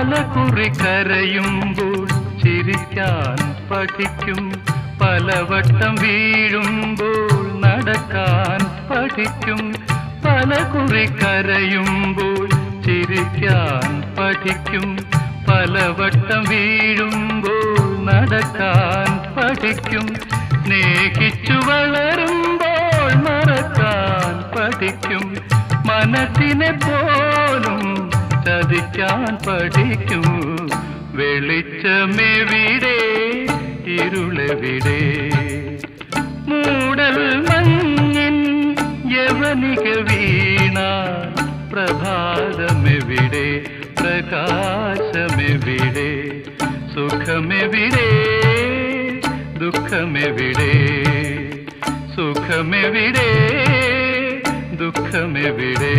പലകുറി കരയുമ്പോൾ ചിരിക്കാൻ പഠിക്കും, പലവട്ടം വീഴുമ്പോൾ നടക്കാൻ പഠിക്കും. പലകുറി കരയുമ്പോൾ ചിരിക്കാൻ പഠിക്കും, പലവട്ടം വീഴുമ്പോൾ നടക്കാൻ പഠിക്കും. സ്നേഹിച്ചു വളരുമ്പോൾ മറക്കാൻ പഠിക്കും, മനസ്സിനെ പോലും ചതിക്കാൻ പഠിക്കും. വെളിച്ചമെവിടെ ഇരുളെവിടെ, മൂടൽ മഞ്ഞിൻ യവനിക വീണ പ്രഭാതമെവിടെ, പ്രകാശമെവിടെ, സുഖമെവിടെ ദുഃഖമെവിടെ, സുഖമെവിടെ ദുഃഖമെവിടെ.